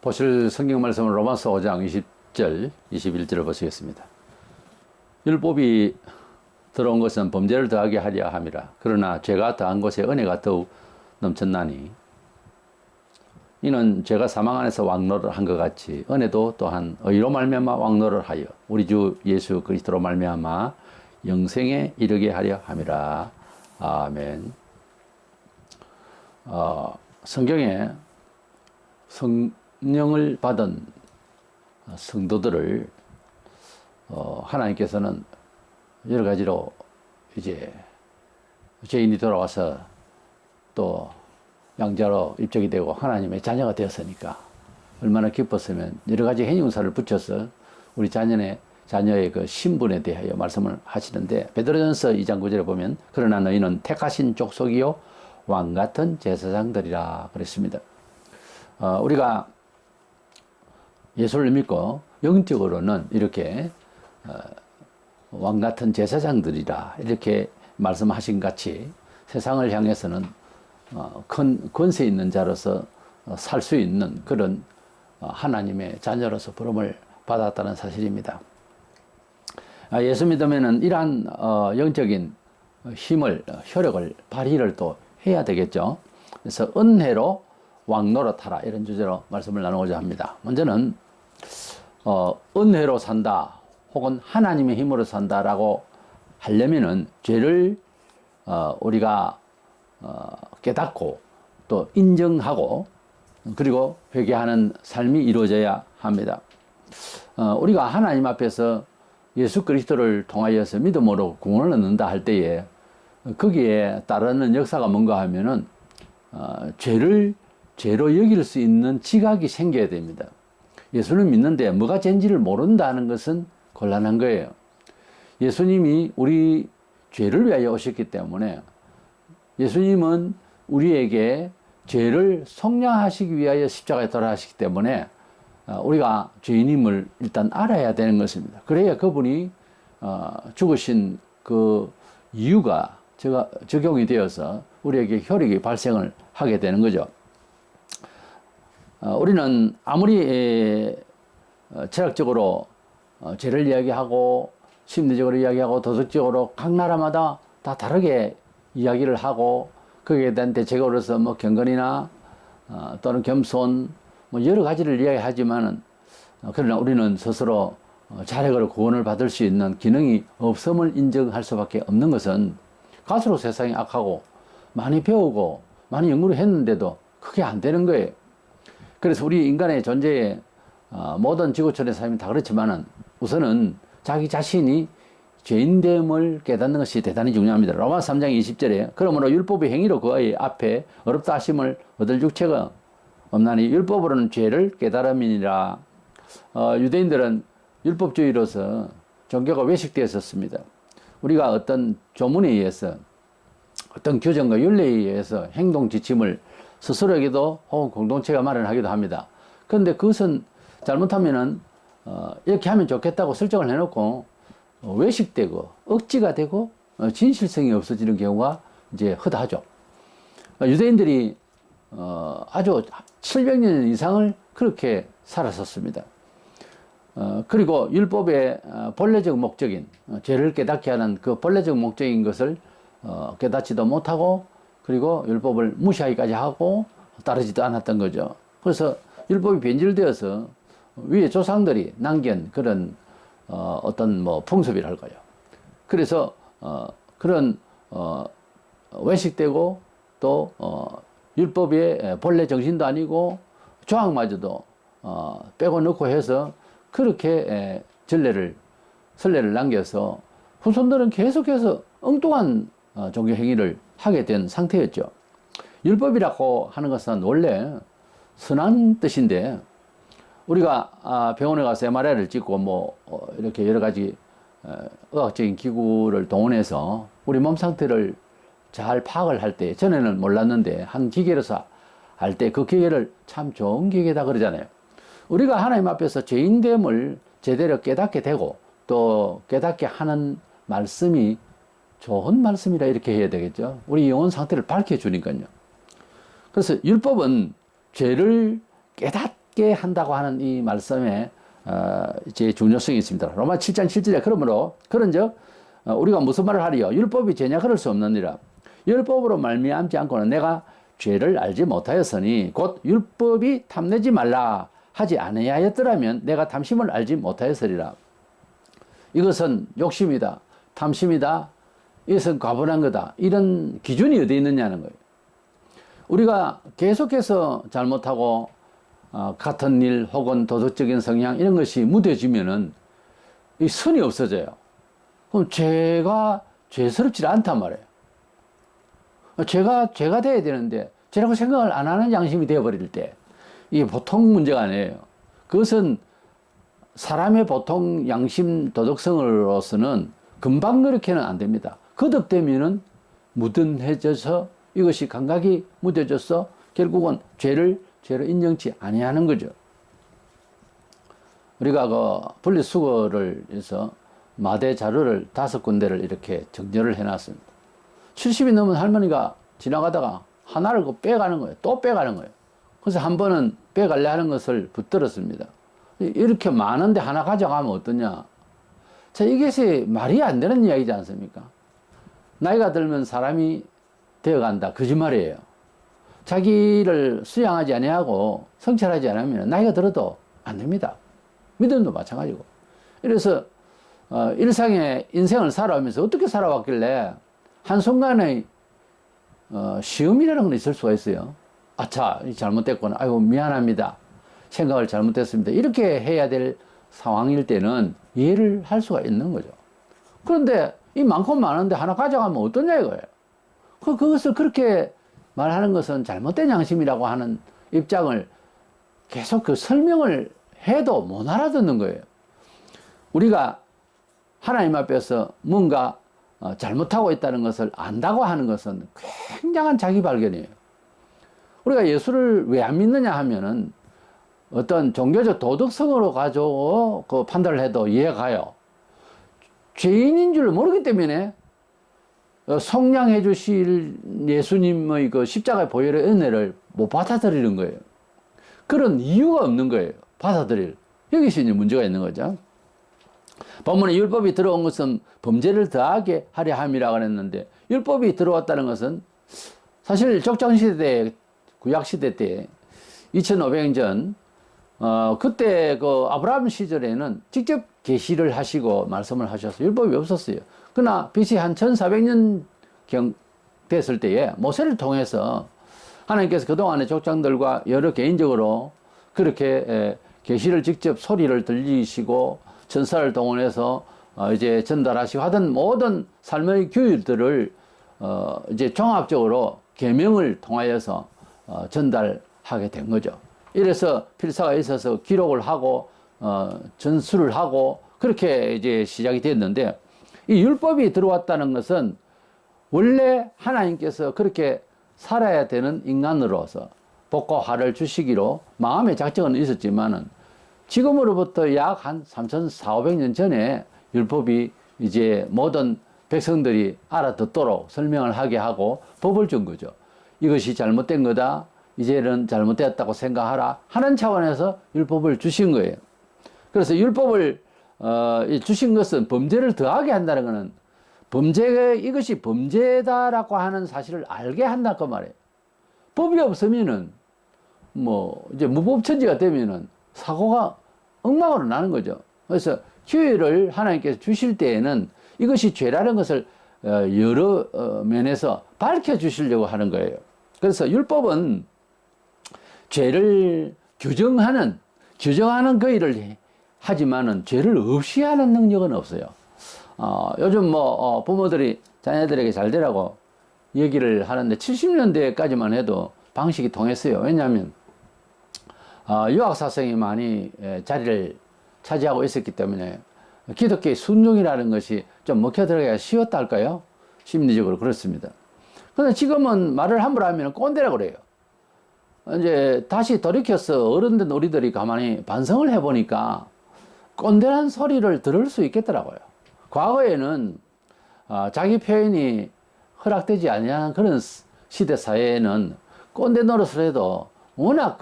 보실 성경 말씀은 로마서 5장 20절, 21절을 보시겠습니다. 율법이 들어온 것은 범죄를 더하게 하려 함이라. 그러나 죄가 더한 곳에 은혜가 더욱 넘쳤나니 이는 죄가 사망 안에서 왕노를 한 것 같이 은혜도 또한 의로 말미암아 왕노를 하여 우리 주 예수 그리스도로 말미암아 영생에 이르게 하려 함이라. 아멘. 성경에 성령을 받은 성도들을 하나님께서는 여러 가지로 이제 죄인이 돌아와서 또 양자로 입적이 되고 하나님의 자녀가 되었으니까 얼마나 기뻤으면 여러 가지 행위사를 붙여서 우리 자녀의 그 신분에 대하여 말씀을 하시는데, 베드로전서 2장 9절에 보면 그러나 너희는 택하신 족속이요 왕 같은 제사장들이라 그랬습니다. 우리가 예수를 믿고 영적으로는 이렇게 왕 같은 제사장들이라 이렇게 말씀하신 같이 세상을 향해서는 큰 권세 있는 자로서 살 수 있는 그런 하나님의 자녀로서 부름을 받았다는 사실입니다. 예수 믿으면은 이러한 영적인 힘을, 효력을 발휘를 또 해야 되겠죠. 그래서 은혜로 왕노릇하라, 이런 주제로 말씀을 나누고자 합니다. 먼저는 은혜로 산다 혹은 하나님의 힘으로 산다라고 하려면은 죄를 우리가 깨닫고 또 인정하고 그리고 회개하는 삶이 이루어져야 합니다. 우리가 하나님 앞에서 예수 그리스도를 통하여서 믿음으로 구원을 얻는다 할 때에 거기에 따르는 역사가 뭔가 하면은 죄를 죄로 여길 수 있는 지각이 생겨야 됩니다. 예수를 믿는데 뭐가 죄인지를 모른다는 것은 곤란한 거예요. 예수님이 우리 죄를 위하여 오셨기 때문에, 예수님은 우리에게 죄를 속량하시기 위하여 십자가에 돌아가시기 때문에 우리가 죄인임을 일단 알아야 되는 것입니다. 그래야 그분이 죽으신 그 이유가 적용이 되어서 우리에게 효력이 발생을 하게 되는 거죠. 우리는 아무리 철학적으로 죄를 이야기하고 심리적으로 이야기하고 도덕적으로 각 나라마다 다 다르게 이야기를 하고 거기에 대한 대책으로서 뭐 경건이나 또는 겸손 뭐 여러 가지를 이야기하지만은 그러나 우리는 스스로 자력으로 구원을 받을 수 있는 기능이 없음을 인정할 수밖에 없는 것은 갈수록 세상이 악하고 많이 배우고 많이 연구를 했는데도 그게 안 되는 거예요. 그래서 우리 인간의 존재에 모든 지구촌의 삶이 다 그렇지만은 우선은 자기 자신이 죄인됨을 깨닫는 것이 대단히 중요합니다. 로마서 3장 20절에 그러므로 율법의 행위로 그의 앞에 어렵다 하심을 얻을 육체가 없나니 율법으로는 죄를 깨달음이니라. 유대인들은 율법주의로서 종교가 외식되었었습니다. 우리가 어떤 조문에 의해서 어떤 규정과 윤례에 의해서 행동 지침을 스스로에게도 혹은 공동체가 마련하기도 합니다. 그런데 그것은 잘못하면은 이렇게 하면 좋겠다고 설정을 해놓고 외식되고 억지가 되고 진실성이 없어지는 경우가 이제 허다하죠. 유대인들이 아주 700년 이상을 그렇게 살았었습니다. 그리고 율법의 본래적 목적인 죄를 깨닫게 하는 그 본래적 목적인 것을 깨닫지도 못하고 그리고 율법을 무시하기까지 하고 따르지도 않았던 거죠. 그래서 율법이 변질되어서 위에 조상들이 남긴 그런 어떤 뭐 풍습이랄까요. 그래서 그런 외식되고 또 율법의 본래 정신도 아니고 조항마저도 빼고 넣고 해서 그렇게 선례를 남겨서 후손들은 계속해서 엉뚱한 종교 행위를 하게 된 상태였죠. 율법이라고 하는 것은 원래 선한 뜻인데 우리가 병원에 가서 MRI를 찍고 뭐 이렇게 여러 가지 의학적인 기구를 동원해서 우리 몸 상태를 잘 파악을 할 때, 전에는 몰랐는데 한 기계로서 할 때 그 기계를 참 좋은 기계다 그러잖아요. 우리가 하나님 앞에서 죄인됨을 제대로 깨닫게 되고 또 깨닫게 하는 말씀이 좋은 말씀이라 이렇게 해야 되겠죠. 우리 영혼 상태를 밝혀주니까요. 그래서 율법은 죄를 깨닫게 없게 한다고 하는 이 말씀에 이제 중요성이 있습니다. 로마 7장 7절에 그러므로 그런즉 우리가 무슨 말을 하리요? 율법이 죄냐? 그럴 수 없느니라. 율법으로 말미암지 않고는 내가 죄를 알지 못하였으니 곧 율법이 탐내지 말라 하지 아니하였더라면 내가 탐심을 알지 못하였으리라. 이것은 욕심이다, 탐심이다, 이것은 과분한 거다, 이런 기준이 어디 있느냐는 거예요. 우리가 계속해서 잘못하고 같은 일 혹은 도덕적인 성향 이런 것이 무뎌지면은 이 선이 없어져요. 그럼 죄가 죄스럽지 않단 말이에요. 죄가 돼야 되는데 죄라고 생각을 안 하는 양심이 되어버릴 때 이게 보통 문제가 아니에요. 그것은 사람의 보통 양심 도덕성으로서는 금방 그렇게는 안 됩니다. 거듭되면은 무던해져서 이것이 감각이 무뎌져서 결국은 죄로 인정치 아니하는 거죠. 우리가 그 분리수거를 해서 마대 자료를 5군데를 이렇게 정렬을 해놨습니다. 70이 넘은 할머니가 지나가다가 하나를 빼가는 거예요. 또 빼가는 거예요. 그래서 한 번은 빼갈래 하는 것을 붙들었습니다. 이렇게 많은데 하나 가져가면 어떠냐. 자, 이것이 말이 안 되는 이야기지 않습니까? 나이가 들면 사람이 되어간다. 거짓말이에요. 자기를 수양하지 아니하고 성찰하지 않으면 나이가 들어도 안 됩니다. 믿음도 마찬가지고. 그래서 일상의 인생을 살아오면서 어떻게 살아왔길래 한순간에 시험이라는 건 있을 수가 있어요. 아차, 잘못됐구나. 아이고, 미안합니다. 생각을 잘못했습니다. 이렇게 해야 될 상황일 때는 이해를 할 수가 있는 거죠. 그런데 이 많고 많은데 하나 가져가면 어떠냐 이거예요. 그것을 그렇게 말하는 것은 잘못된 양심이라고 하는 입장을 계속 그 설명을 해도 못 알아듣는 거예요. 우리가 하나님 앞에서 뭔가 잘못하고 있다는 것을 안다고 하는 것은 굉장한 자기 발견이에요. 우리가 예수를 왜 안 믿느냐 하면은 어떤 종교적 도덕성으로 가지고 그 판단을 해도 이해가 가요. 죄인인 줄 모르기 때문에 속량해 주실 예수님의 그 십자가의 보혈의 은혜를 못 받아들이는 거예요. 그런 이유가 없는 거예요. 받아들일. 여기서 이제 문제가 있는 거죠. 본문에 율법이 들어온 것은 범죄를 더하게 하려 함이라고 했는데, 율법이 들어왔다는 것은 사실 적장시대, 구약시대 때 2500년 전 그때 그 아브라함 시절에는 직접 계시를 하시고 말씀을 하셔서 율법이 없었어요. 그러나 BC 한 1400년 경 됐을 때에 모세를 통해서 하나님께서 그동안의 족장들과 여러 개인적으로 그렇게 계시를 직접 소리를 들리시고 천사를 동원해서 이제 전달하시고 하던 모든 삶의 규율들을 이제 종합적으로 계명을 통하여서 전달하게 된 거죠. 이래서 필사가 있어서 기록을 하고 전수를 하고 그렇게 이제 시작이 됐는데, 이 율법이 들어왔다는 것은 원래 하나님께서 그렇게 살아야 되는 인간으로서 복과 화를 주시기로 마음의 작정은 있었지만은 지금으로부터 약 한 3,400~500년 전에 율법이 이제 모든 백성들이 알아듣도록 설명을 하게 하고 법을 준 거죠. 이것이 잘못된 거다, 이제는 잘못되었다고 생각하라 하는 차원에서 율법을 주신 거예요. 그래서 율법을 주신 것은 범죄를 더하게 한다는 것은 이것이 범죄다라고 하는 사실을 알게 한다고 말이에요. 법이 없으면은 이제 무법천지가 되면은 사고가 엉망으로 나는 거죠. 그래서 규율을 하나님께서 주실 때에는 이것이 죄라는 것을 여러 면에서 밝혀 주시려고 하는 거예요. 그래서 율법은 죄를 규정하는 그 일을 하지만은 죄를 없이 하는 능력은 없어요. 요즘 부모들이 자녀들에게 잘 되라고 얘기를 하는데 70년대까지만 해도 방식이 통했어요. 왜냐하면 유학 사성이 많이 자리를 차지하고 있었기 때문에 기독교의 순종이라는 것이 좀 먹혀 들어가기가 쉬웠다 할까요? 심리적으로 그렇습니다. 그런데 지금은 말을 함부로 하면 꼰대라고 그래요. 이제 다시 돌이켜서 어른된 우리들이 가만히 반성을 해보니까 꼰대란 소리를 들을 수 있겠더라고요. 과거에는 자기 표현이 허락되지 않는 그런 시대 사회에는 꼰대 노릇을 해도 워낙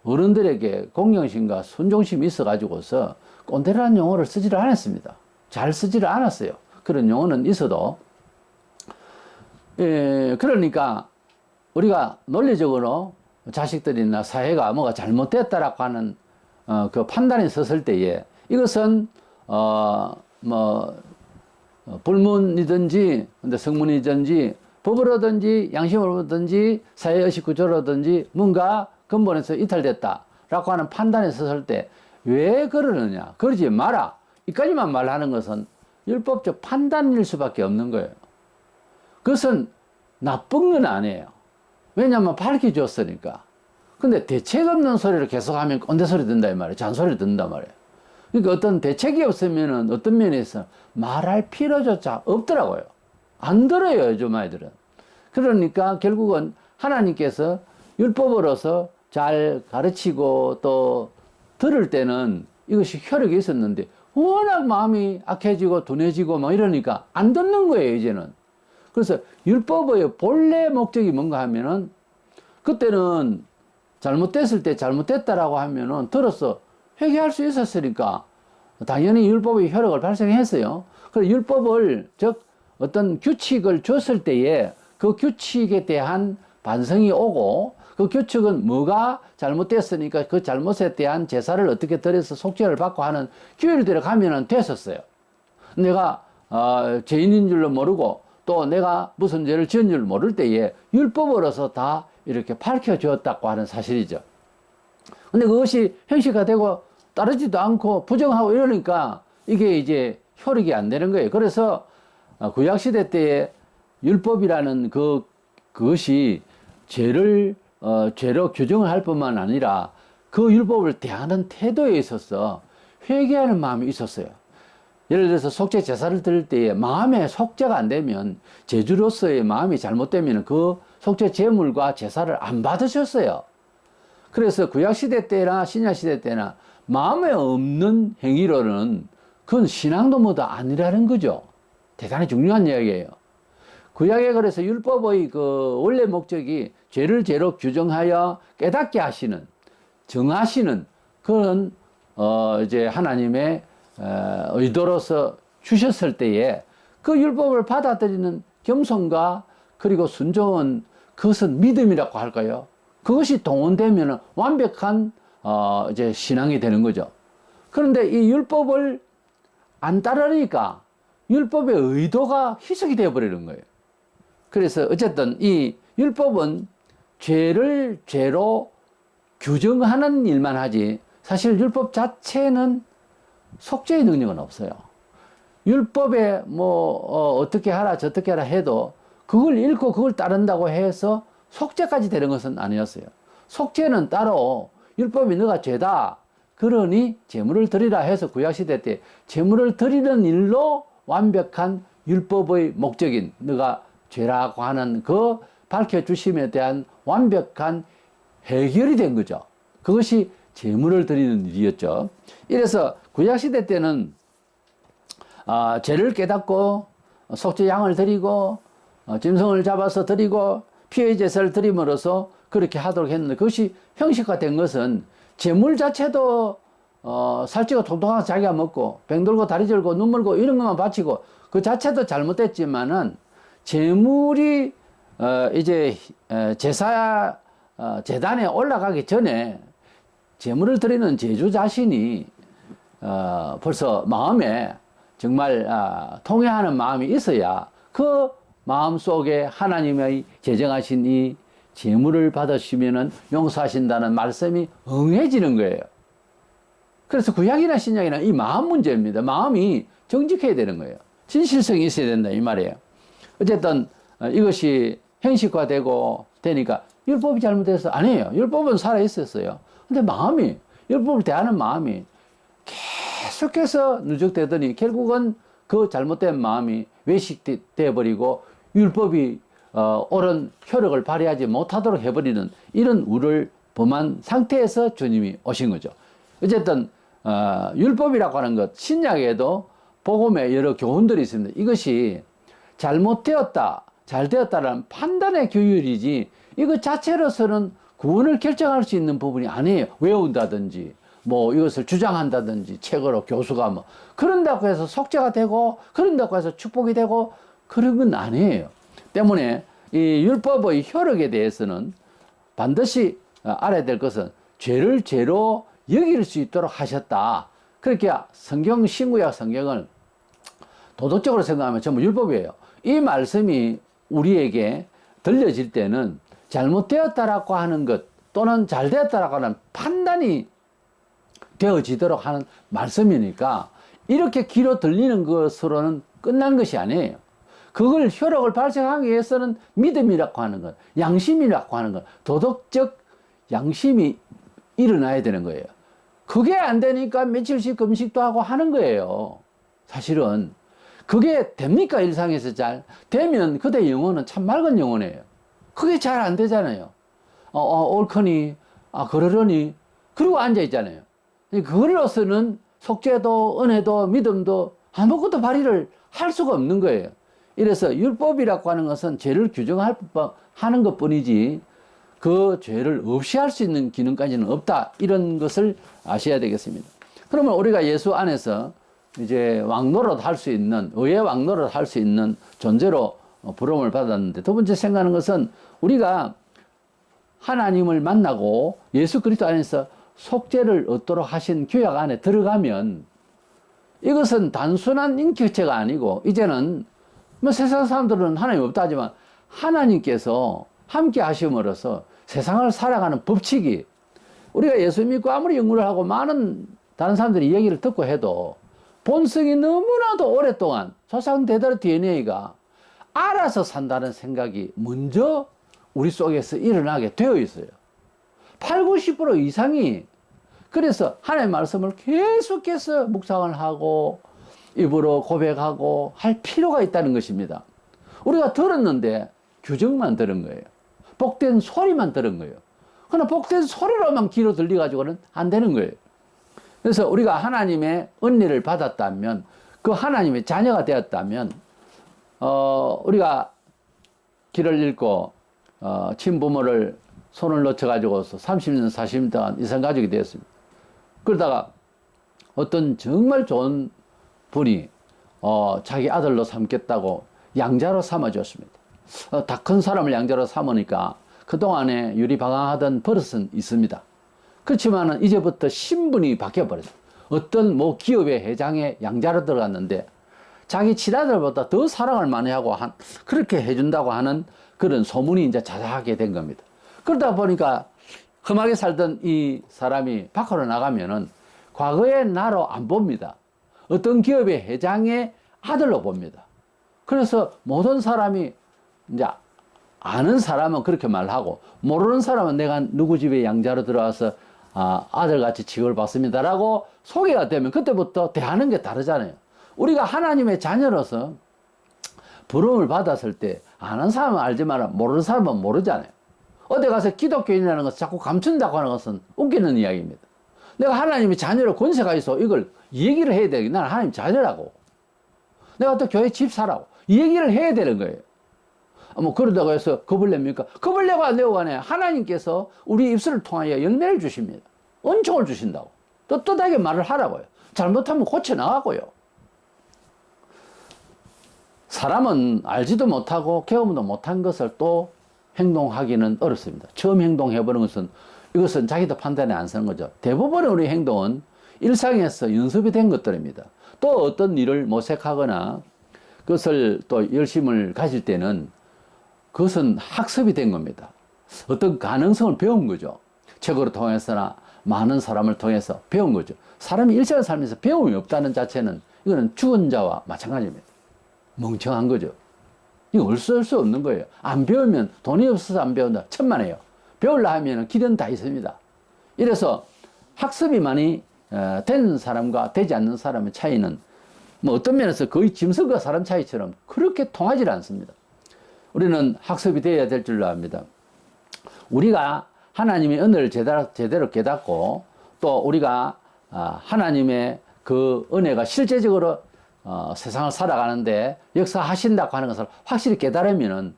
어른들에게 공경심과 순종심이 있어가지고서 꼰대라는 용어를 쓰지를 않았습니다. 잘 쓰지를 않았어요. 그런 용어는 있어도. 그러니까 우리가 논리적으로 자식들이나 사회가 뭐가 잘못됐다라고 하는 그 판단이 섰을 때에 이것은 불문이든지 근데 성문이든지 법으로든지 양심으로든지 사회의식 구조로든지 뭔가 근본에서 이탈됐다라고 하는 판단이 섰을 때 왜 그러느냐, 그러지 마라, 이까지만 말하는 것은 율법적 판단일 수밖에 없는 거예요. 그것은 나쁜 건 아니에요. 왜냐하면 밝혀줬으니까. 근데 대책 없는 소리를 계속하면 꼰대 소리 듣는다 이 말이에요. 잔소리 듣는단 말이에요. 그러니까 어떤 대책이 없으면은 어떤 면에서 말할 필요조차 없더라고요. 안 들어요, 요즘 아이들은. 그러니까 결국은 하나님께서 율법으로서 잘 가르치고 또 들을 때는 이것이 효력이 있었는데 워낙 마음이 악해지고 둔해지고 막 이러니까 안 듣는 거예요, 이제는. 그래서 율법의 본래 목적이 뭔가 하면은 그때는 잘못됐을 때 잘못됐다라고 하면은 들어서 회개할 수 있었으니까 당연히 율법의 효력을 발생했어요. 그래서 율법을, 즉 어떤 규칙을 줬을 때에 그 규칙에 대한 반성이 오고 그 규칙은 뭐가 잘못됐으니까 그 잘못에 대한 제사를 어떻게 드려서 속죄를 받고 하는 규율대로 가면은 됐었어요. 내가 죄인인 줄로 모르고 또 내가 무슨 죄를 지은 줄 모를 때에 율법으로서 다 이렇게 밝혀주었다고 하는 사실이죠. 근데 그것이 형식화되고 따르지도 않고 부정하고 이러니까 이게 이제 효력이 안 되는 거예요. 그래서 구약시대 때에 율법이라는 그것이 죄로 규정을 할 뿐만 아니라 그 율법을 대하는 태도에 있어서 회개하는 마음이 있었어요. 예를 들어서 속죄 제사를 드릴 때에 마음에 속죄가 안 되면 제주로서의 마음이 잘못되면 그 속죄 제물과 제사를 안 받으셨어요. 그래서 구약시대 때나 신약시대 때나 마음에 없는 행위로는 그건 신앙도 뭐도 아니라는 거죠. 대단히 중요한 이야기예요. 구약에 그래서 율법의 그 원래 목적이 죄를 죄로 규정하여 깨닫게 하시는, 정하시는 그런 이제 하나님의 의도로서 주셨을 때에 그 율법을 받아들이는 겸손과 그리고 순종은 그것은 믿음이라고 할까요? 그것이 동원되면 완벽한 이제 신앙이 되는 거죠. 그런데 이 율법을 안 따르니까 율법의 의도가 희석이 되어 버리는 거예요. 그래서 어쨌든 이 율법은 죄를 죄로 규정하는 일만 하지 사실 율법 자체는 속죄의 능력은 없어요. 율법에 어떻게 하라 저떻게 하라 해도 그걸 읽고 그걸 따른다고 해서 속죄까지 되는 것은 아니었어요. 속죄는 따로 율법이 너가 죄다 그러니 제물을 드리라 해서 구약시대 때 제물을 드리는 일로 완벽한 율법의 목적인 너가 죄라고 하는 그 밝혀주심에 대한 완벽한 해결이 된 거죠. 그것이 제물을 드리는 일이었죠. 이래서 구약시대 때는 죄를 깨닫고 속죄 양을 드리고 짐승을 잡아서 드리고 피의 제사를 드림으로써 그렇게 하도록 했는데 그것이 형식화된 것은 제물 자체도 살찌고 통통한 자기가 먹고 병들고 다리 절고 눈 멀고 이런 것만 바치고 그 자체도 잘못됐지만은 제물이 이제 제사 제단에 올라가기 전에 제물을 드리는 제주 자신이 벌써 마음에 정말 통회하는 마음이 있어야 그 마음 속에 하나님의 제정하신 이 제물을 받으시면은 용서하신다는 말씀이 응해지는 거예요. 그래서 구약이나 신약이나 이 마음 문제입니다. 마음이 정직해야 되는 거예요. 진실성이 있어야 된다 이 말이에요. 어쨌든 이것이 형식화되고 되니까 율법이 잘못돼서 아니에요. 율법은 살아 있었어요. 근데 마음이 율법을 대하는 마음이 계속해서 누적되더니 결국은 그 잘못된 마음이 외식되어 버리고 율법이 옳은 효력을 발휘하지 못하도록 해버리는 이런 우를 범한 상태에서 주님이 오신 거죠. 어쨌든 율법이라고 하는 것 신약에도 복음에 여러 교훈들이 있습니다. 이것이 잘못되었다, 잘되었다라는 판단의 규율이지 이것 자체로서는 구원을 결정할 수 있는 부분이 아니에요. 외운다든지 뭐 이것을 주장한다든지 책으로 교수가 뭐 그런다고 해서 속죄가 되고 그런다고 해서 축복이 되고 그런 건 아니에요. 때문에 이 율법의 효력에 대해서는 반드시 알아야 될 것은 죄를 죄로 여길 수 있도록 하셨다. 그렇게 성경, 신구약 성경을 도덕적으로 생각하면 전부 율법이에요. 이 말씀이 우리에게 들려질 때는 잘못되었다라고 하는 것 또는 잘되었다라고 하는 판단이 되어지도록 하는 말씀이니까 이렇게 귀로 들리는 것으로는 끝난 것이 아니에요. 그걸 효력을 발생하기 위해서는 믿음이라고 하는 것, 양심이라고 하는 것, 도덕적 양심이 일어나야 되는 거예요. 그게 안 되니까 며칠씩 금식도 하고 하는 거예요. 사실은 그게 됩니까? 일상에서 잘 되면 그대 영혼은 참 맑은 영혼이에요. 그게 잘 안 되잖아요. 옳거니 그러려니 그러고 앉아 있잖아요. 그걸로서는 속죄도 은혜도 믿음도 아무것도 발휘를 할 수가 없는 거예요. 이래서 율법이라고 하는 것은 죄를 규정하는 것뿐이지 그 죄를 없이 할 수 있는 기능까지는 없다. 이런 것을 아셔야 되겠습니다. 그러면 우리가 예수 안에서 이제 왕노릇 할 수 있는, 의의 왕노릇 할 수 있는 존재로 부름을 받았는데, 두 번째 생각하는 것은 우리가 하나님을 만나고 예수 그리스도 안에서 속죄를 얻도록 하신 규약 안에 들어가면 이것은 단순한 인격체가 아니고 이제는 뭐 세상 사람들은 하나님 없다 하지만 하나님께서 함께 하심으로써 세상을 살아가는 법칙이 우리가 예수 믿고 아무리 연구를 하고 많은 다른 사람들이 얘기를 듣고 해도 본성이 너무나도 오랫동안 조상 대대로 DNA가 알아서 산다는 생각이 먼저 우리 속에서 일어나게 되어 있어요. 8, 90% 이상이 그래서 하나님의 말씀을 계속해서 묵상을 하고 입으로 고백하고 할 필요가 있다는 것입니다. 우리가 들었는데 규정만 들은 거예요. 복된 소리만 들은 거예요. 그러나 복된 소리로만 귀로 들려가지고는 안 되는 거예요. 그래서 우리가 하나님의 은혜를 받았다면, 그 하나님의 자녀가 되었다면, 우리가 길을 잃고, 친부모를 손을 놓쳐가지고서 30년, 40년 동안 이산가족이 되었습니다. 그러다가 어떤 정말 좋은 분이, 자기 아들로 삼겠다고 양자로 삼아줬습니다. 다 큰 사람을 양자로 삼으니까 그동안에 유리방황하던 버릇은 있습니다. 그렇지만은 이제부터 신분이 바뀌어버렸어요. 어떤 뭐 기업의 회장에 양자로 들어갔는데 자기 친아들보다 더 사랑을 많이 하고 그렇게 해준다고 하는 그런 소문이 이제 자자하게 된 겁니다. 그러다 보니까 험하게 살던 이 사람이 밖으로 나가면은 과거의 나로 안 봅니다. 어떤 기업의 회장의 아들로 봅니다. 그래서 모든 사람이 이제 아는 사람은 그렇게 말하고 모르는 사람은 내가 누구 집에 양자로 들어와서 아들같이 취급을 받습니다라고 소개가 되면 그때부터 대하는 게 다르잖아요. 우리가 하나님의 자녀로서 부름을 받았을 때 아는 사람은 알지만 모르는 사람은 모르잖아요. 어디 가서 기독교인이라는 것을 자꾸 감춘다고 하는 것은 웃기는 이야기입니다. 내가 하나님의 자녀로 권세가 있어 이걸 얘기를 해야 되겠 나는 하나님 자녀라고. 내가 또 교회 집사라고 이 얘기를 해야 되는 거예요. 뭐 그러다가 해서 겁을 냅니까? 겁을 내고 안 내고 간에 하나님께서 우리 입술을 통하여 열매를 주십니다. 은총을 주신다고. 떳떳하게 말을 하라고요. 잘못하면 고쳐 나가고요. 사람은 알지도 못하고 경험도 못한 것을 또 행동하기는 어렵습니다. 처음 행동해보는 것은 이것은 자기도 판단에 안 서는 거죠. 대부분의 우리 행동은 일상에서 연습이 된 것들입니다. 또 어떤 일을 모색하거나 그것을 또 열심을 가질 때는 그것은 학습이 된 겁니다. 어떤 가능성을 배운 거죠. 책으로 통해서나 많은 사람을 통해서 배운 거죠. 사람이 일생을 살면서 배움이 없다는 자체는 이거는 죽은 자와 마찬가지입니다. 멍청한 거죠. 이거 얼수 없는 거예요. 안 배우면 돈이 없어서 안 배운다. 천만에요. 배우려 하면 길은 다 있습니다. 이래서 학습이 많이 된 사람과 되지 않는 사람의 차이는 뭐 어떤 면에서 거의 짐승과 사람 차이처럼 그렇게 통하지 않습니다. 우리는 학습이 되어야 될 줄로 압니다. 우리가 하나님의 은혜를 제대로 깨닫고 또 우리가 하나님의 그 은혜가 실제적으로 세상을 살아가는데 역사하신다고 하는 것을 확실히 깨달으면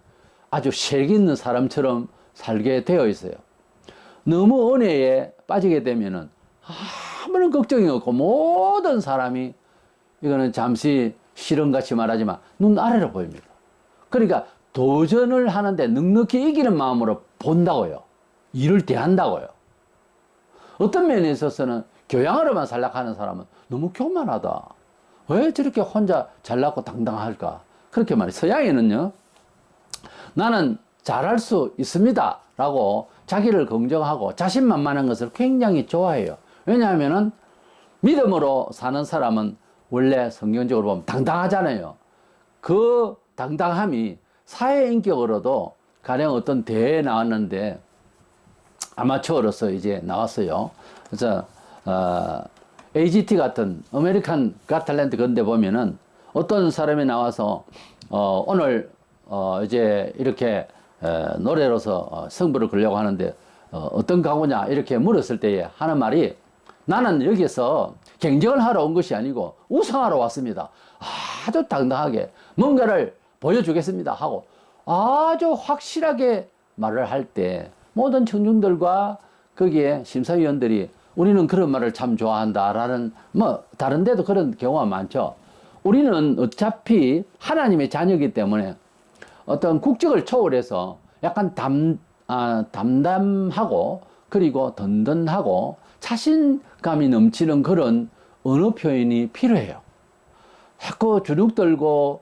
아주 색 있는 사람처럼 살게 되어 있어요. 너무 은혜에 빠지게 되면은 아무런 걱정이 없고 모든 사람이 이거는 잠시 실험같이 말하지만 눈 아래로 보입니다. 그러니까 도전을 하는데 넉넉히 이기는 마음으로 본다고요. 일을 대한다고요. 어떤 면에 있어서는 교양으로만 살락하는 사람은 너무 교만하다. 왜 저렇게 혼자 잘났고 당당할까? 그렇게 말해요. 서양에는요, 나는 잘할 수 있습니다 라고 자기를 긍정하고 자신만만한 것을 굉장히 좋아해요. 왜냐하면은 믿음으로 사는 사람은 원래 성경적으로 보면 당당하잖아요. 그 당당함이 사회 인격으로도 가령 어떤 대회에 나왔는데 아마추어로서 이제 나왔어요. 그래서 AGT 같은 아메리칸 갓 탤런트 건데 보면은 어떤 사람이 나와서 오늘 이제 이렇게 노래로서 승부를 걸려고 하는데 어떤 각오냐 이렇게 물었을 때에 하는 말이 나는 여기서 경쟁을 하러 온 것이 아니고 우승하러 왔습니다. 아주 당당하게 뭔가를 보여주겠습니다 하고 아주 확실하게 말을 할 때 모든 청중들과 거기에 심사위원들이 우리는 그런 말을 참 좋아한다라는 뭐 다른 데도 그런 경우가 많죠. 우리는 어차피 하나님의 자녀이기 때문에 어떤 국적을 초월해서 약간 담담하고 그리고 든든하고 자신감이 넘치는 그런 언어 표현이 필요해요. 자꾸 주눅 들고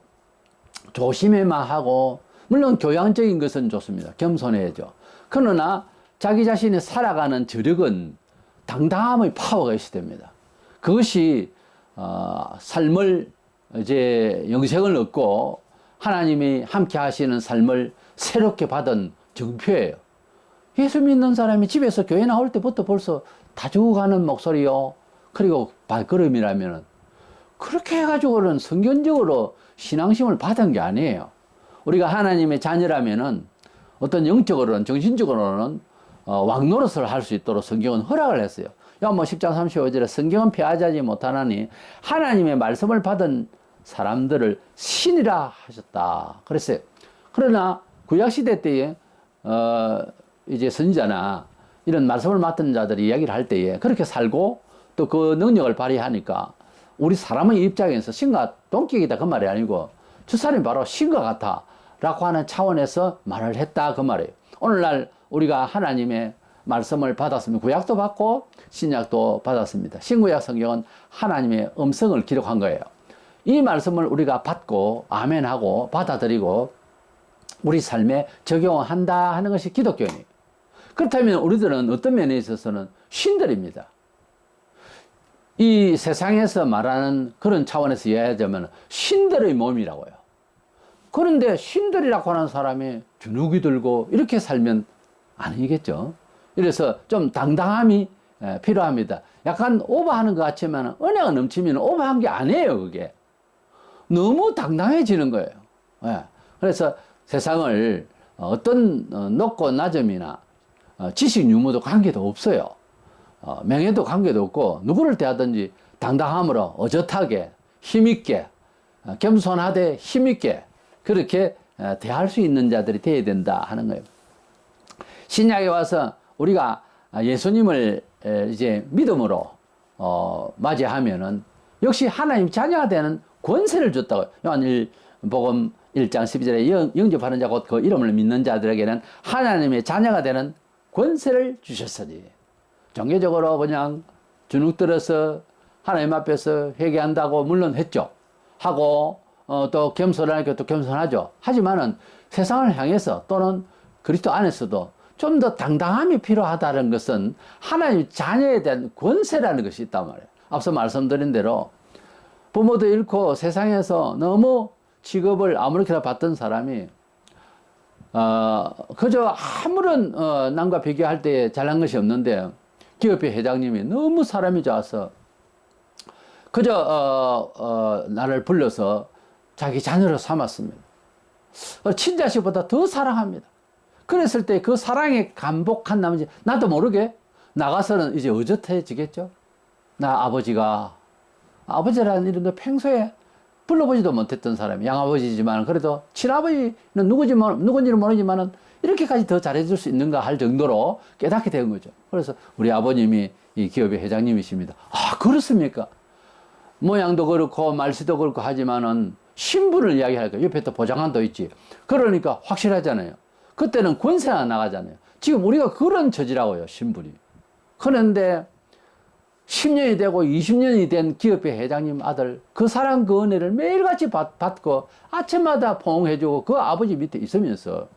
조심해만 하고 물론 교양적인 것은 좋습니다. 겸손해야죠. 그러나 자기 자신이 살아가는 저력은 당당함의 파워가 있어야 됩니다. 그것이 삶을 이제 영생을 얻고 하나님이 함께 하시는 삶을 새롭게 받은 증표예요. 예수 믿는 사람이 집에서 교회 나올 때부터 벌써 다 죽어가는 목소리요. 그리고 발걸음이라면 그렇게 해가지고는 성경적으로 신앙심을 받은 게 아니에요. 우리가 하나님의 자녀라면은 어떤 영적으로는 정신적으로는 왕노릇을 할 수 있도록 성경은 허락을 했어요. 요한복음 10장 35절에 성경은 폐하지 못하나니 하나님의 말씀을 받은 사람들을 신이라 하셨다 그랬어요. 그러나 구약시대 때에 이제 선지자나 이런 말씀을 맡은 자들이 이야기를 할 때에 그렇게 살고 또 그 능력을 발휘하니까 우리 사람의 입장에서 신과 동격이다 그 말이 아니고 저 사람이 바로 신과 같아 라고 하는 차원에서 말을 했다 그 말이에요. 오늘날 우리가 하나님의 말씀을 받았으면 구약도 받고 신약도 받았습니다. 신구약 성경은 하나님의 음성을 기록한 거예요. 이 말씀을 우리가 받고 아멘하고 받아들이고 우리 삶에 적용한다 하는 것이 기독교입니다. 그렇다면 우리들은 어떤 면에 있어서는 신들입니다. 이 세상에서 말하는 그런 차원에서 이해하자면 신들의 몸이라고요. 그런데 신들이라고 하는 사람이 주눅이 들고 이렇게 살면 아니겠죠. 그래서 좀 당당함이 필요합니다. 약간 오버하는 것 같지만 은혜가 넘치면 오버한 게 아니에요. 그게 너무 당당해지는 거예요. 그래서 세상을 어떤 높고 낮음이나 지식 유무도 관계도 없어요. 명예도 관계도 없고 누구를 대하든지 당당함으로 어젓하게 힘있게 겸손하되 힘있게 그렇게 대할 수 있는 자들이 되어야 된다 하는 거예요. 신약에 와서 우리가 예수님을 이제 믿음으로 맞이하면은 역시 하나님 자녀가 되는 권세를 줬다고요. 요한복음 1장 12절에 영접하는 자 곧 그 이름을 믿는 자들에게는 하나님의 자녀가 되는 권세를 주셨으니 종교적으로 그냥 주눅 들어서 하나님 앞에서 회개한다고 물론 했죠. 하고 또 겸손하니까 또 겸손하죠. 하지만은 세상을 향해서 또는 그리스도 안에서도 좀 더 당당함이 필요하다는 것은 하나님 자녀에 대한 권세라는 것이 있단 말이에요. 앞서 말씀드린 대로 부모도 잃고 세상에서 너무 직업을 아무렇게나 받던 사람이 그저 아무런 남과 비교할 때 잘난 것이 없는데 기업회 회장님이 너무 사람이 좋아서 그저 나를 불러서 자기 자녀로 삼았습니다. 친자식보다 더 사랑합니다. 그랬을 때 그 사랑에 감복한 나머지 나도 모르게 나가서는 이제 어젓해지겠죠. 나 아버지라는 이름도 평소에 불러보지도 못했던 사람이 양아버지지만 그래도 친아버지는 누군지는 모르지만은 이렇게까지 더 잘해줄 수 있는가 할 정도로 깨닫게 된 거죠. 그래서 우리 아버님이 이 기업의 회장님이십니다. 아, 그렇습니까? 모양도 그렇고 말씨도 그렇고 하지만은 신분을 이야기하니까 옆에 또 보좌관도 있지. 그러니까 확실하잖아요. 그때는 권세가 나가잖아요. 지금 우리가 그런 처지라고요, 신분이. 그런데 10년이 되고 20년이 된 기업의 회장님 아들, 그 사람 그 은혜를 매일같이 받고 아침마다 포옹해주고 그 아버지 밑에 있으면서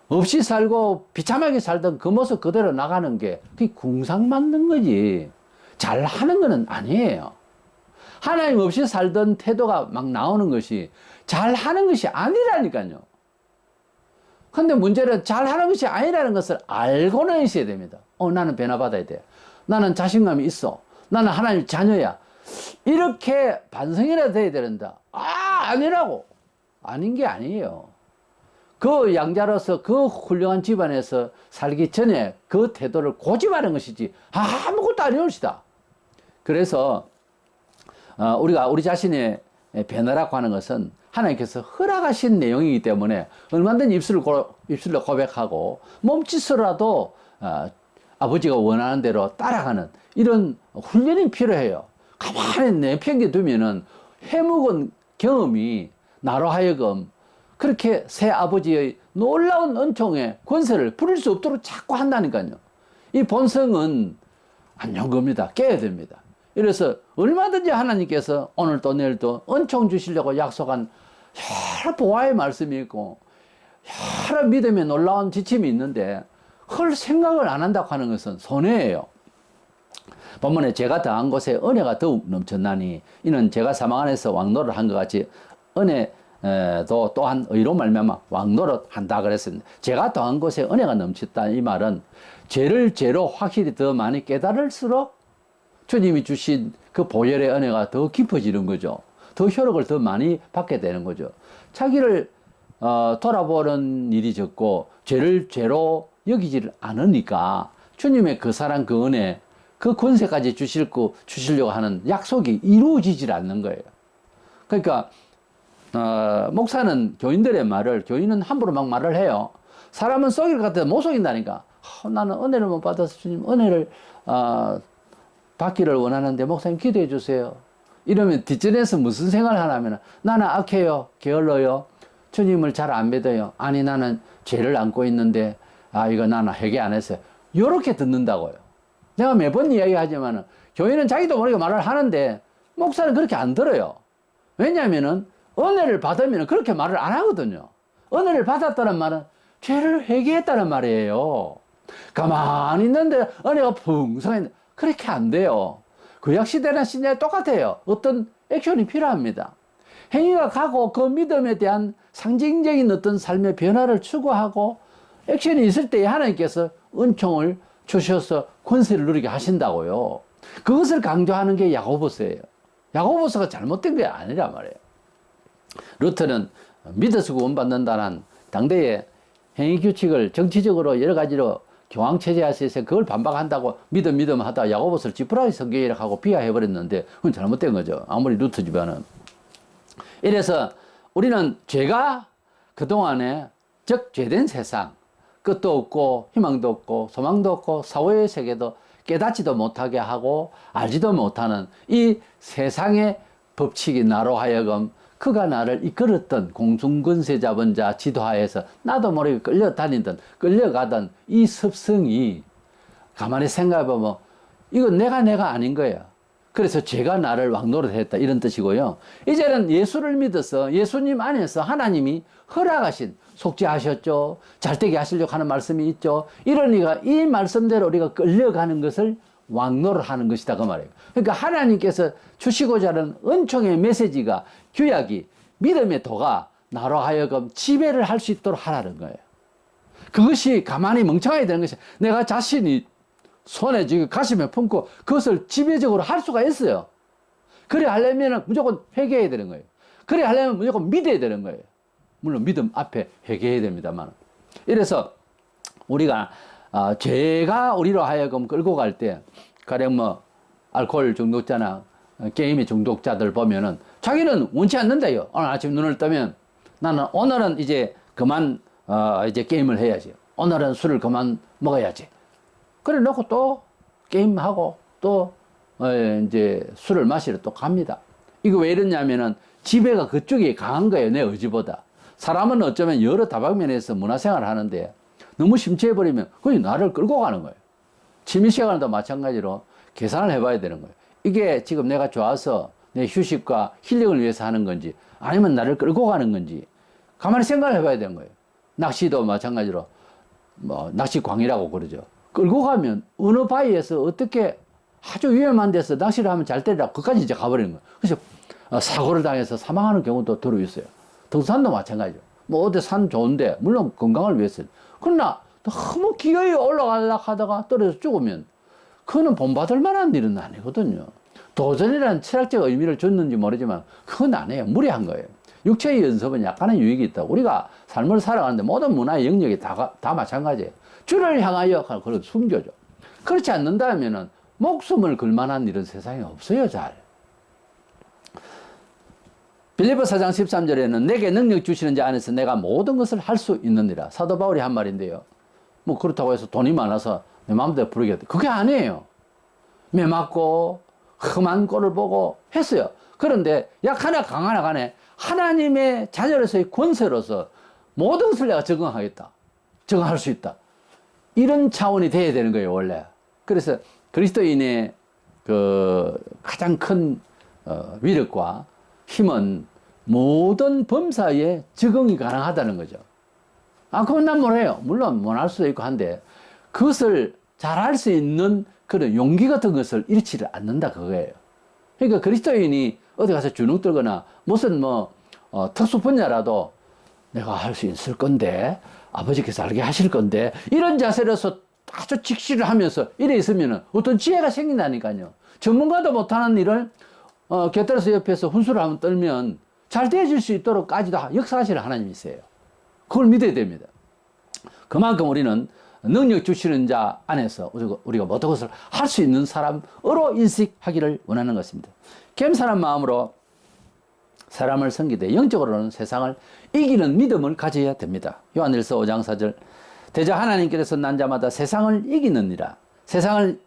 없이 살고 비참하게 살던 그 모습 그대로 나가는 게 그게 궁상 맞는 거지. 잘하는 거는 아니에요. 하나님 없이 살던 태도가 막 나오는 것이 잘하는 것이 아니라니까요. 근데 문제는 잘하는 것이 아니라는 것을 알고는 있어야 됩니다. 나는 변화받아야 돼. 나는 자신감이 있어. 나는 하나님 자녀야. 이렇게 반성이라도 돼야 되는다. 아니라고. 아닌 게 아니에요. 그 양자로서 그 훌륭한 집안에서 살기 전에 그 태도를 고집하는 것이지 아무것도 아니옵시다. 그래서 우리가 우리 자신의 변화라고 하는 것은 하나님께서 허락하신 내용이기 때문에 얼마든지 입술로 고백하고 몸짓으로라도 아버지가 원하는 대로 따라가는 이런 훈련이 필요해요. 가만히 내팽겨두면은 해묵은 경험이 나로 하여금 그렇게 새 아버지의 놀라운 은총의 권세를 부릴 수 없도록 자꾸 한다니까요. 이 본성은 안 좋은 겁니다. 깨야 됩니다. 이래서 얼마든지 하나님께서 오늘도 내일도 은총 주시려고 약속한 여러 보화의 말씀이 있고 여러 믿음의 놀라운 지침이 있는데 그걸 생각을 안 한다고 하는 것은 손해예요. 본문에 제가 더한 곳에 은혜가 더욱 넘쳤나니 이는 제가 사망 안에서 왕노를 한 것 같이 은혜도 또한 의로 말미암아 왕노릇 한다 그랬습니다. 제가 더한 곳에 은혜가 넘쳤다 이 말은 죄를 죄로 확실히 더 많이 깨달을수록 주님이 주신 그 보혈의 은혜가 더 깊어지는 거죠. 더 효력을 더 많이 받게 되는 거죠. 자기를 돌아보는 일이 적고 죄를 죄로 여기지를 않으니까 주님의 그 사랑 그 은혜 그 권세까지 주시려고 하는 약속이 이루어지질 않는 거예요. 그러니까 목사는 교인은 함부로 막 말을 해요. 사람은 속일 것 같아도 못 속인다니까. 나는 은혜를 못 받아서 주님 은혜를 받기를 원하는데 목사님 기도해 주세요. 이러면 뒷전에서 무슨 생각을 하냐면 나는 악해요, 게을러요, 주님을 잘 안 믿어요. 아니 나는 죄를 안고 있는데 이거 나는 회개 안 했어요. 요렇게 듣는다고요. 내가 매번 이야기하지만은 교인은 자기도 모르게 말을 하는데 목사는 그렇게 안 들어요. 왜냐하면은 은혜를 받으면 그렇게 말을 안 하거든요. 은혜를 받았다는 말은 죄를 회개했다는 말이에요. 가만히 있는데 은혜가 풍성했는데 그렇게 안 돼요. 구약시대나 신약에 똑같아요. 어떤 액션이 필요합니다. 행위가 가고 그 믿음에 대한 상징적인 어떤 삶의 변화를 추구하고 액션이 있을 때에 하나님께서 은총을 주셔서 권세를 누리게 하신다고요. 그것을 강조하는 게 야고보서예요. 야고보서가 잘못된 게 아니란 말이에요. 루터는 믿어서 구원받는다는 당대의 행위규칙을 정치적으로 여러 가지로 교황체제에서 그걸 반박한다고 믿음 하다 야고보서를 지푸라기 성경이라고 하고 비하해버렸는데 그건 잘못된 거죠. 아무리 루터 집안은. 이래서 우리는 죄가 그동안에 즉 죄된 세상 끝도 없고 희망도 없고 소망도 없고 사회의 세계도 깨닫지도 못하게 하고 알지도 못하는 이 세상의 법칙이 나로 하여금 그가 나를 이끌었던 공중권세 잡은 자 지도하에서 나도 모르게 끌려다니던 끌려가던 이 습성이 가만히 생각해보면 이건 내가 아닌 거야. 그래서 죄가 나를 왕노릇 했다 이런 뜻이고요. 이제는 예수를 믿어서 예수님 안에서 하나님이 허락하신 속죄하셨죠. 잘되게 하시려고 하는 말씀이 있죠. 이러니까 이 말씀대로 우리가 끌려가는 것을 왕노를 하는 것이다 그 말이에요. 그러니까 하나님께서 주시고자 하는 은총의 메시지가 규약이 믿음의 도가 나로 하여금 지배를 할 수 있도록 하라는 거예요. 그것이 가만히 멍청하게 되는 것이 내가 자신이 손에 지금 가슴에 품고 그것을 지배적으로 할 수가 있어요. 그래 하려면 무조건 회개해야 되는 거예요. 그래 하려면 무조건 믿어야 되는 거예요. 물론 믿음 앞에 회개해야 됩니다만. 이래서 우리가 죄가 우리로 하여금 끌고 갈 때 가령 뭐 알코올 중독자나 게임의 중독자들 보면은 자기는 원치 않는데요. 오늘 아침 눈을 뜨면 나는 오늘은 이제 그만 이제 게임을 해야지. 오늘은 술을 그만 먹어야지. 그래 놓고 또 게임하고 또 이제 술을 마시러 또 갑니다. 이거 왜 이러냐면은 지배가 그쪽이 강한 거예요. 내 의지보다. 사람은 어쩌면 여러 다방면에서 문화생활을 하는데 너무 심취해버리면 그게 나를 끌고 가는 거예요. 취미시간도 마찬가지로 계산을 해봐야 되는 거예요. 이게 지금 내가 좋아서 내 휴식과 힐링을 위해서 하는 건지 아니면 나를 끌고 가는 건지 가만히 생각을 해봐야 되는 거예요. 낚시도 마찬가지로 뭐 낚시광이라고 그러죠. 끌고 가면 어느 바위에서 어떻게 아주 위험한 데서 낚시를 하면 잘 때리라고 그까지 이제 가버리는 거예요. 그래서 사고를 당해서 사망하는 경우도 들어 있어요. 등산도 마찬가지죠. 뭐 어디 산 좋은데 물론 건강을 위해서 그러나 너무 기어이 올라가려고 하다가 떨어져 죽으면 그거는 본받을 만한 일은 아니거든요. 도전이라는 철학적 의미를 줬는지 모르지만 그건 아니에요. 무리한 거예요. 육체의 연습은 약간의 유익이 있다. 우리가 삶을 살아가는데 모든 문화의 영역이 다 마찬가지예요. 주를 향하여 그걸 숨겨줘. 그렇지 않는다면은 목숨을 걸 만한 일은 세상에 없어요, 잘. 빌립보 4장 13절에는 내게 능력 주시는 자 안에서 내가 모든 것을 할 수 있느니라. 사도 바울이 한 말인데요. 뭐 그렇다고 해서 돈이 많아서 내 마음대로 부르겠다. 그게 아니에요. 매 맞고 험한 꼴을 보고 했어요. 그런데 약하나 강하나 간에 하나님의 자녀로서의 권세로서 모든 것을 내가 적응하겠다. 적응할 수 있다. 이런 차원이 돼야 되는 거예요, 원래. 그래서 그리스도인의 그 가장 큰 위력과 힘은 모든 범사에 적응이 가능하다는 거죠. 그건 난 못해요. 물론 못할 수도 있고 한데 그것을 잘할 수 있는 그런 용기 같은 것을 잃지를 않는다 그거예요. 그러니까 그리스도인이 어디 가서 주눅 들거나 무슨 특수 분야라도 내가 할 수 있을 건데 아버지께서 알게 하실 건데 이런 자세로서 아주 직시를 하면서 이래 있으면 어떤 지혜가 생긴다니까요. 전문가도 못하는 일을 곁들여서 옆에서 훈수를 한번 떨면 잘 되어질 수 있도록까지도 역사하시는 하나님이세요. 그걸 믿어야 됩니다. 그만큼 우리는 능력 주시는 자 안에서 우리가 모든 것을 할 수 있는 사람으로 인식하기를 원하는 것입니다. 겸손한 마음으로 사람을 섬기되 영적으로는 세상을 이기는 믿음을 가져야 됩니다. 요한일서 5장 4절 대저 하나님께서 난 자마다 세상을 이기느니라. 세상을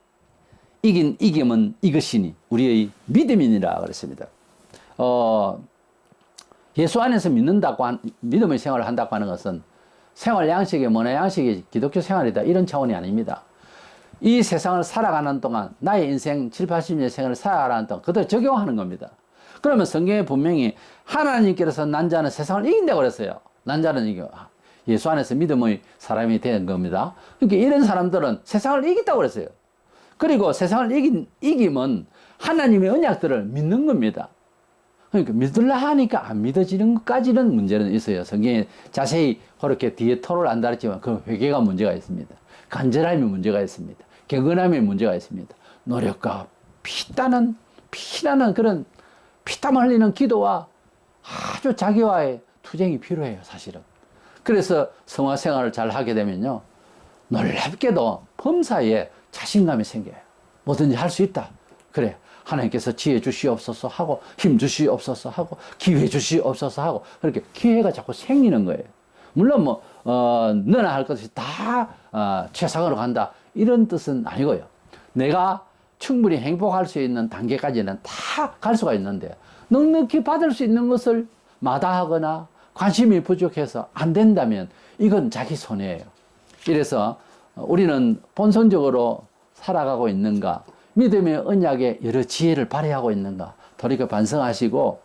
이긴 이김은 이것이니 우리의 믿음이니라 그랬습니다. 예수 안에서 믿음의 생활을 한다고 하는 것은 생활 양식이 문화 양식이 기독교 생활이다 이런 차원이 아닙니다. 이 세상을 살아가는 동안 나의 인생 7, 80년 생을 살아가는 동안 그대로 적용하는 겁니다. 그러면 성경에 분명히 하나님께서 난 자는 세상을 이긴다고 그랬어요. 난 자는 이겨 예수 안에서 믿음의 사람이 된 겁니다. 그러니까 이런 사람들은 세상을 이긴다고 그랬어요. 그리고 세상을 이기면 하나님의 언약들을 믿는 겁니다. 그러니까 믿으려 하니까 안 믿어지는 것까지는 문제는 있어요. 성경에 자세히 그렇게 뒤에 토를 안 다뤘지만 그 회개가 문제가 있습니다. 간절함이 문제가 있습니다. 경건함이 문제가 있습니다. 노력과 피나는 그런 피땀 흘리는 기도와 아주 자기와의 투쟁이 필요해요, 사실은. 그래서 성화 생활을 잘 하게 되면요, 놀랍게도 범사에 자신감이 생겨요. 뭐든지 할 수 있다. 그래. 하나님께서 지혜 주시옵소서 하고 힘 주시옵소서 하고 기회 주시옵소서 하고 그렇게 기회가 자꾸 생기는 거예요. 물론 너나 할 것이 다 최상으로 간다 이런 뜻은 아니고요. 내가 충분히 행복할 수 있는 단계까지는 다 갈 수가 있는데 넉넉히 받을 수 있는 것을 마다하거나 관심이 부족해서 안 된다면 이건 자기 손해예요. 이래서 우리는 본성적으로 살아가고 있는가, 믿음의 언약에 여러 지혜를 발휘하고 있는가 돌이켜 반성하시고,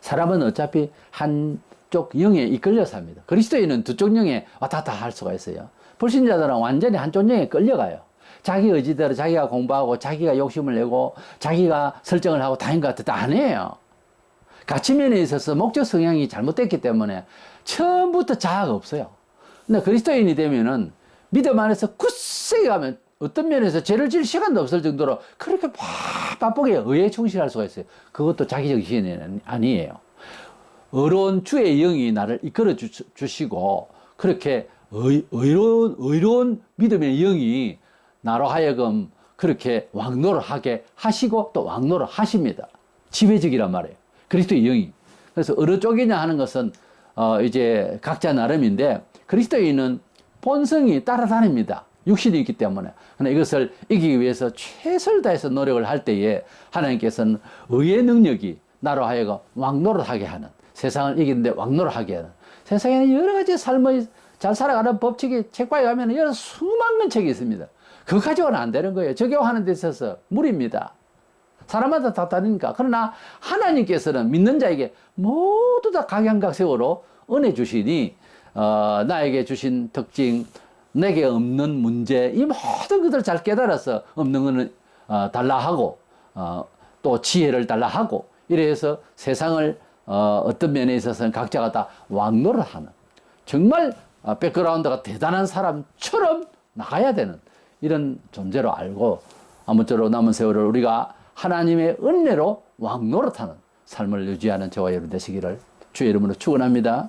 사람은 어차피 한쪽 영에 이끌려 삽니다. 그리스도인은 두쪽 영에 왔다 갔다 할 수가 있어요. 불신자들은 완전히 한쪽 영에 끌려가요. 자기 의지대로 자기가 공부하고 자기가 욕심을 내고 자기가 설정을 하고 다닌 것 같아도 아니에요. 가치면에 있어서 목적 성향이 잘못됐기 때문에 처음부터 자아가 없어요. 근데 그리스도인이 되면은 믿음 안에서 굳세게 가면 어떤 면에서 죄를 질 시간도 없을 정도로 그렇게 바쁘게 의에 충실할 수가 있어요. 그것도 자기 정신이 아니에요. 의로운 주의 영이 나를 이끌어 주시고 그렇게 의로운 믿음의 영이 나로 하여금 그렇게 왕노를 하게 하시고 또 왕노를 하십니다. 지배적이란 말이에요. 그리스도의 영이. 그래서 어느 쪽이냐 하는 것은 이제 각자 나름인데 그리스도인은 본성이 따라다닙니다. 육신이 있기 때문에. 그러나 이것을 이기기 위해서 최선을 다해서 노력을 할 때에 하나님께서는 의의 능력이 나로 하여금 왕노릇하게 하는, 세상을 이기는데 왕노릇하게 하는, 세상에는 여러 가지 삶의 잘 살아가는 법칙이 책과에 가면 여러 수많은 책이 있습니다. 그거 가지고는 안 되는 거예요. 적용하는 데 있어서 무리입니다. 사람마다 다 다르니까. 그러나 하나님께서는 믿는 자에게 모두 다 각양각색으로 은혜 주시니 나에게 주신 특징, 내게 없는 문제, 이 모든 것들을 잘 깨달아서 없는 것은 달라 하고 또 지혜를 달라 하고 이래서 세상을 어떤 면에 있어서는 각자가 다 왕노를 하는, 정말 백그라운드가 대단한 사람처럼 나가야 되는 이런 존재로 알고 아무쪼록 남은 세월을 우리가 하나님의 은혜로 왕노릇하는 삶을 유지하는 저와 여러분 되시기를 주의 이름으로 축원합니다.